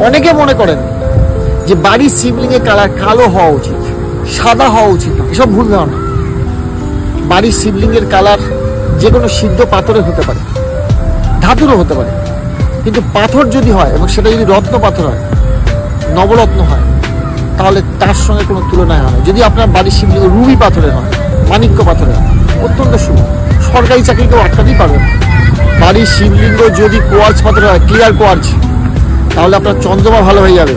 অনেকে মনে করেন যে বাড়ির শিবলিঙ্গের কালার কালো হওয়া উচিত, সাদা হওয়া উচিত না। এসব ভুল ধারণা। বাড়ির শিবলিঙ্গের কালার যে কোনো সিদ্ধ পাথরে হতে পারে, ধাতুরও হতে পারে, কিন্তু পাথর যদি হয় এবং সেটা যদি রত্ন পাথর হয়, নবরত্ন হয়, তাহলে তার সঙ্গে কোনো তুলনায় হয় না। যদি আপনার বাড়ির শিবলিঙ্গ রুবি পাথরের হয়, মাণিক্য পাথরের হয়, অত্যন্ত শুভ। সরকারি চাকরি কেউ আটকাতেই পারবে না। বাড়ির শিবলিঙ্গ যদি কোয়ার্টজ পাথর হয়, ক্লিয়ার কোয়ার্টজ, তাহলে আপনার চন্দ্রমা ভালো হয়ে যাবে,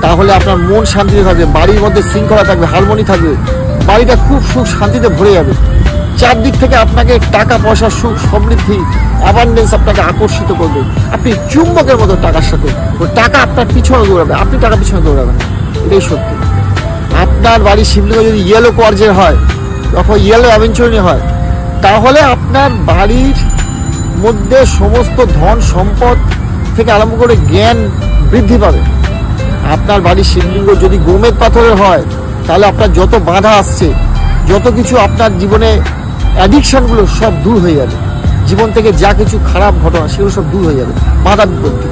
তাহলে আপনার মন শান্তিতে থাকবে, বাড়ির মধ্যে শৃঙ্খলা থাকবে, হারমোনি থাকবে, বাড়িটা খুব সুখ শান্তিতে ভরে যাবে। চারদিক থেকে আপনাকে টাকা পয়সা, সুখ সমৃদ্ধি, অ্যাবান্ডেন্স আপনাকে আকর্ষিত করবে। আপনি চুম্বকের মতো টাকার সাথে, টাকা আপনার পিছনে দৌড়াবে, আপনি টাকা পিছনে দৌড়াবেন। এটাই সত্যি। আপনার বাড়ির শিবলিঙ্গ যদি ইয়েলো কোয়ার্টজের হয় অথবা ইয়েলো অ্যাভেঞ্চুরিনি হয়, তাহলে আপনার বাড়ির মধ্যে সমস্ত ধন সম্পদ থেকে আরম্ভ করে জ্ঞান বৃদ্ধি পাবে। আপনার বাড়ির শিবলিঙ্গ যদি গোমেদ পাথরের হয়, তাহলে আপনার যত বাধা আসছে, যত কিছু আপনার জীবনে অ্যাডিকশনগুলো সব দূর হয়ে যাবে। জীবন থেকে যা কিছু খারাপ ঘটনা সেগুলো সব দূর হয়ে যাবে, বাধা বিপত্তি।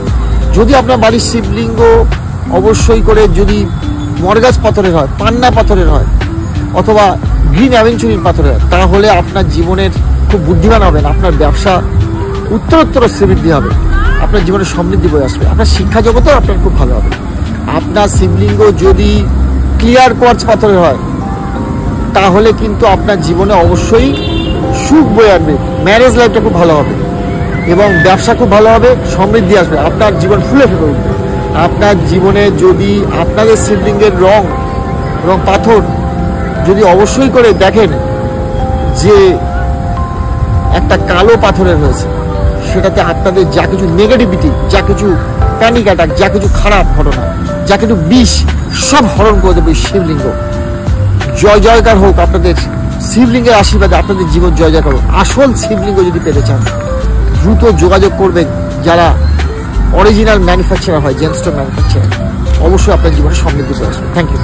যদি আপনার বাড়ির শিবলিঙ্গ অবশ্যই করে যদি মরগাছ পাথরের হয়, পান্না পাথরের হয়, অথবা গ্রিন অ্যাভেঞ্চুরিন পাথরের হয়, তাহলে আপনার জীবনের খুব বুদ্ধিমান হবেন, আপনার ব্যবসা উত্তরোত্তর শ্রীবৃদ্ধি হবে, আপনার জীবনে সমৃদ্ধি বয়ে আসবে, আপনার শিক্ষা জগতেও আপনার খুব ভালো হবে। আপনার শিবলিঙ্গ যদি ক্লিয়ার কোয়ার্টজ পাথরের হয়, তাহলে কিন্তু আপনার জীবনে অবশ্যই সুখ বয়ে আনবে, ম্যারেজ লাইফটা খুব ভালো হবে এবং ব্যবসা খুব ভালো হবে, সমৃদ্ধি আসবে, আপনার জীবন ফুলে ফেপে উঠবে। আপনার জীবনে যদি আপনাদের শিবলিঙ্গের রং এবং পাথর যদি অবশ্যই করে দেখেন যে একটা কালো পাথরের হয়েছে, সেটাতে আপনাদের যা কিছু নেগেটিভিটি, যা কিছু প্যানিক অ্যাটাক, যা কিছু খারাপ ঘটনা, যা কিছু বিষ, সব হরণ করে দেবে শিবলিঙ্গ। জয় জয়কার হোক আপনাদের শিবলিঙ্গের আশীর্বাদে, আপনাদের জীবন জয় জয়কার হোক। আসল শিবলিঙ্গ যদি পেতে চান, দ্রুত যোগাযোগ করবেন যারা অরিজিনাল ম্যানুফ্যাকচারার হয়, জেমস্টোন ম্যানুফ্যাকচারার। অবশ্যই আপনার জীবনে সমৃদ্ধি চলে আসবে। Thank you.